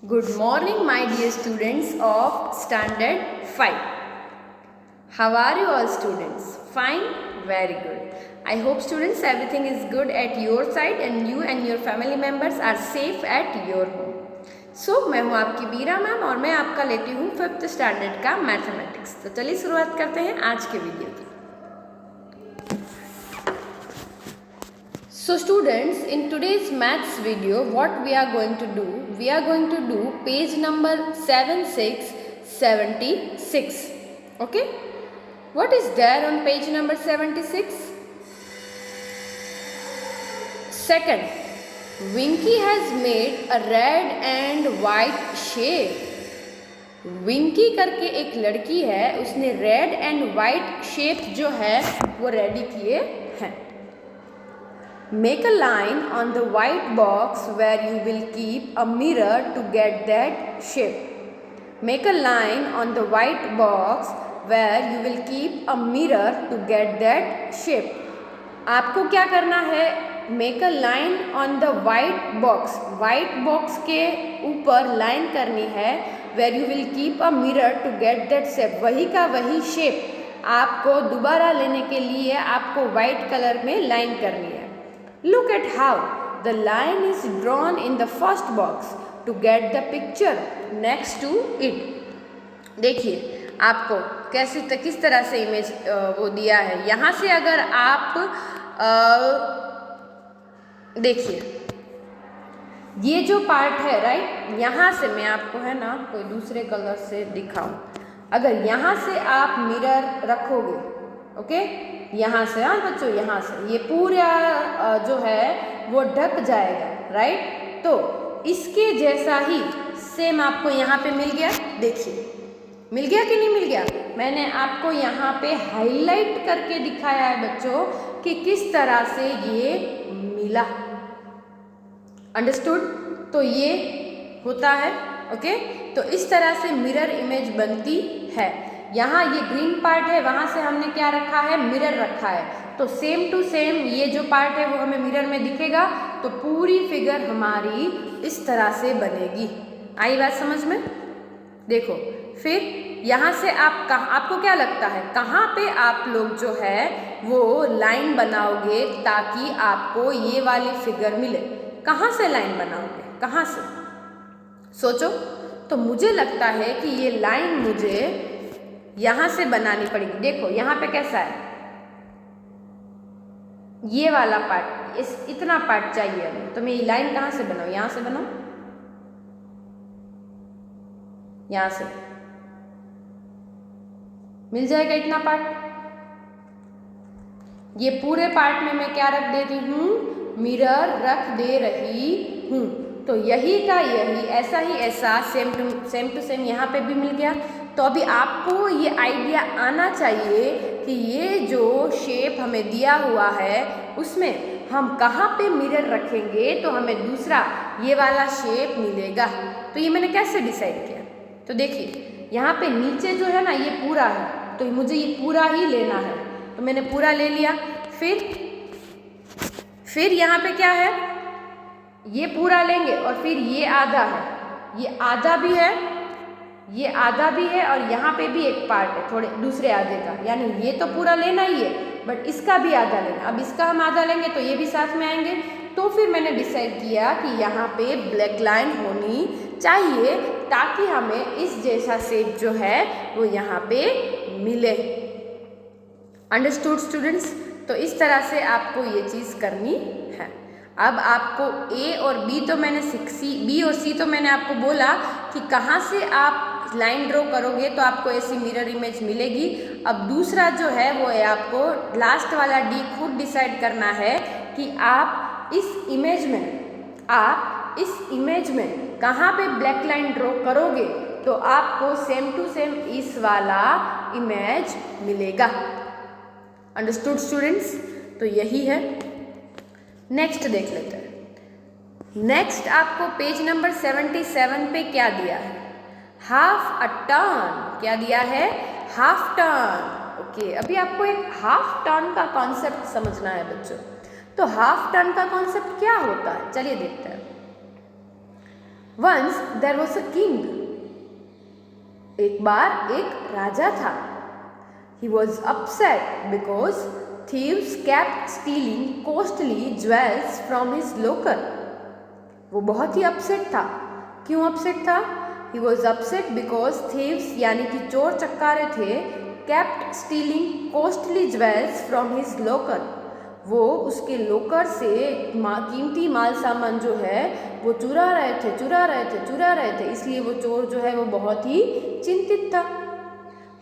Good morning, my dear students of Standard 5. How are you all students? Fine? Very good. I hope students everything is good at your side and you and your family members are safe at your home. So, मैं हूँ आपकी बीरा ma'am और मैं आपका लेती हूँ 5th standard का मैथमेटिक्स। तो चलिए शुरुआत करते हैं आज के वीडियो की। So students, in today's maths video, what we are going to do? We are going to do page number 7676. Okay? What is there on page number 76? Second, Winky has made a red and white shape. Winky करके एक लड़की है, उसने red and white shape जो है वो ready किए हैं। Make a line on the white box where you will keep a mirror to get that shape. Make a line on the white box where you will keep a mirror to get that shape. आपको क्या करना है? Make a line on the white box. White box के ऊपर line करनी है where you will keep a mirror to get that shape. वही का वही शेप आपको दोबारा लेने के लिए आपको white कलर में लाइन करनी है। Look at how the line is drawn in the first box to get the picture next to it. देखिए आपको किस तरह से इमेज वो दिया है। यहाँ से अगर आप देखिए ये जो पार्ट है राइट, यहाँ से मैं आपको है ना कोई दूसरे कलर से दिखाऊं। अगर यहाँ से आप मिरर रखोगे, ओके, यहाँ से, हाँ बच्चों, यहाँ से ये पूरा जो है वो ढक जाएगा राइट। तो इसके जैसा ही सेम आपको यहाँ पे मिल गया। देखिए मिल गया कि नहीं मिल गया? मैंने आपको यहाँ पे हाईलाइट करके दिखाया है बच्चों कि किस तरह से ये मिला। अंडरस्टूड? तो ये होता है, ओके। तो इस तरह से मिरर इमेज बनती है। यहाँ ये ग्रीन पार्ट है, वहाँ से हमने क्या रखा है? मिरर रखा है। तो सेम टू सेम ये जो पार्ट है वो हमें मिरर में दिखेगा, तो पूरी फिगर हमारी इस तरह से बनेगी। आई बात समझ में? देखो फिर यहाँ से आप आपको क्या लगता है कहाँ पे आप लोग जो है वो लाइन बनाओगे ताकि आपको ये वाली फिगर मिले? कहाँ से लाइन बनाओगे? कहाँ से? सोचो। तो मुझे लगता है कि ये लाइन मुझे यहाँ से बनानी पड़ेगी। देखो यहाँ पे कैसा है, ये वाला पार्ट, इतना पार्ट चाहिए हमें। तो मैं ये लाइन कहाँ से बनाऊँ? यहाँ से बनाऊँ, यहाँ से मिल जाएगा इतना पार्ट। ये पूरे पार्ट में मैं क्या रख देती हूँ? मिरर रख दे रही हूँ। तो यही का यही, ऐसा ही ऐसा सेम टू सेम यहाँ पे भी मिल गया। तो अभी आपको ये आइडिया आना चाहिए कि ये जो शेप हमें दिया हुआ है उसमें हम कहाँ पे मिरर रखेंगे तो हमें दूसरा ये वाला शेप मिलेगा। तो ये मैंने कैसे डिसाइड किया? तो देखिए यहाँ पे नीचे जो है ना ये पूरा है, तो मुझे ये पूरा ही लेना है। तो मैंने पूरा ले लिया। फिर यहाँ पे क्या है? ये पूरा लेंगे और फिर ये आधा है, ये आधा भी है, ये आधा भी है और यहाँ पे भी एक पार्ट है थोड़े दूसरे आधे का। यानी ये तो पूरा लेना ही है बट इसका भी आधा लेना। अब इसका हम आधा लेंगे तो ये भी साथ में आएंगे। तो फिर मैंने डिसाइड किया कि यहाँ पे ब्लैक लाइन होनी चाहिए ताकि हमें इस जैसा शेप जो है वो यहाँ पे मिले। Understood students? तो इस तरह से आपको ये चीज़ करनी है। अब आपको ए और बी तो मैंने बी और सी तो मैंने आपको बोला कि कहाँ से आप लाइन ड्रॉ करोगे तो आपको ऐसी मिरर इमेज मिलेगी। अब दूसरा जो है वो है आपको लास्ट वाला डी खुद डिसाइड करना है कि आप इस इमेज में कहाँ पे ब्लैक लाइन ड्रॉ करोगे तो आपको सेम टू सेम इस वाला इमेज मिलेगा। Understood students? तो यही है। नेक्स्ट देख लेते हैं। नेक्स्ट आपको पेज नंबर 77 पे क्या दिया है? Half a turn. क्या दिया है? Half turn. ओके, अभी आपको एक हाफ टर्न का कॉन्सेप्ट समझना है बच्चों। तो हाफ टर्न का कॉन्सेप्ट क्या होता है? चलिए देखते हैं। Once there was a king, एक बार एक राजा था। He was upset because thieves kept stealing costly jewels from his locker. वो बहुत ही अपसेट था। क्यों अपसेट था? He was upset because thieves यानी कि चोर चक्कारे थे, kept stealing costly jewels from his locker. वो उसके लोकर से कीमती माल सामान जो है वो चुरा रहे थे, इसलिए वो चोर जो है वो बहुत ही चिंतित था।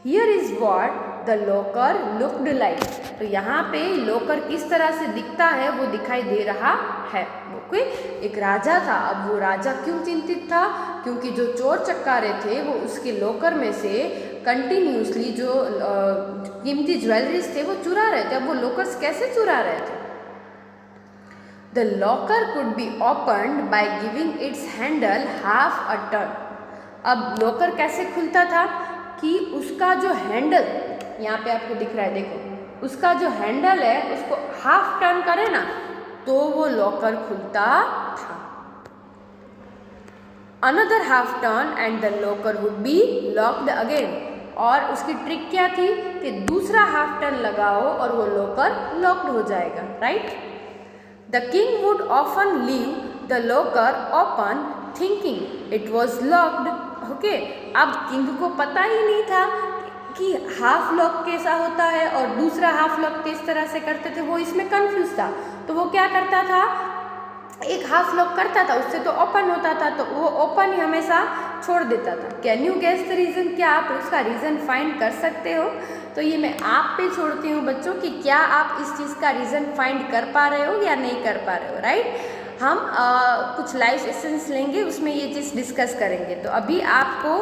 Here is what the locker looked like. तो यहाँ पे लोकर किस तरह से दिखता है वो दिखाई दे रहा है। ओके, एक राजा था। अब वो राजा क्यों चिंतित था? क्योंकि जो चोर चक्कारे थे वो उसके लोकर में से कंटिन्यूसली जो कीमती ज्वेलरीज थे वो चुरा रहे थे। अब वो लोकर्स कैसे चुरा रहे थे? The locker could be opened by giving it's handle half a turn. अब लॉकर कैसे खुलता था कि उसका जो हैंडल यहाँ पे आपको दिख रहा है, देखो, उसका जो हैंडल है उसको हाफ टर्न करे ना तो वो लॉकर खुलता था। Another half turn and the locker would be locked again. और उसकी ट्रिक क्या थी कि दूसरा हाफ टर्न लगाओ और वो लॉकर लॉक्ड हो जाएगा, right? The king would often leave the locker open thinking it was locked. Okay, अब किंग को पता ही नहीं था कि हाफ लॉक कैसा होता है और दूसरा हाफ लॉक किस तरह से करते थे, वो इसमें कंफ्यूज था। तो वो क्या करता था, एक हाफ लॉक करता था, उससे तो ओपन होता था, तो वो ओपन ही हमेशा छोड़ देता था। Can you guess the reason? क्या आप उसका रीज़न फाइंड कर सकते हो? तो ये मैं आप पे छोड़ती हूँ बच्चों कि क्या आप इस चीज़ का रीज़न फाइंड कर पा रहे हो या नहीं कर पा रहे हो, राइट? हम कुछ लाइव सेशंस लेंगे, उसमें ये चीज़ डिस्कस करेंगे। तो अभी आपको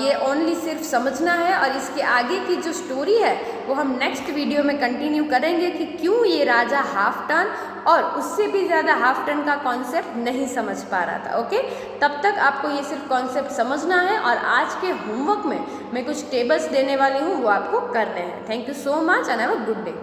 ये ओनली सिर्फ समझना है और इसके आगे की जो स्टोरी है वो हम नेक्स्ट वीडियो में कंटिन्यू करेंगे कि क्यों ये राजा हाफ टर्न और उससे भी ज़्यादा हाफ टर्न का कॉन्सेप्ट नहीं समझ पा रहा था। ओके, तब तक आपको ये सिर्फ कॉन्सेप्ट समझना है और आज के होमवर्क में मैं कुछ टेबल्स देने वाली हूँ, वो आपको करने हैं। Thank you so much and have a good day.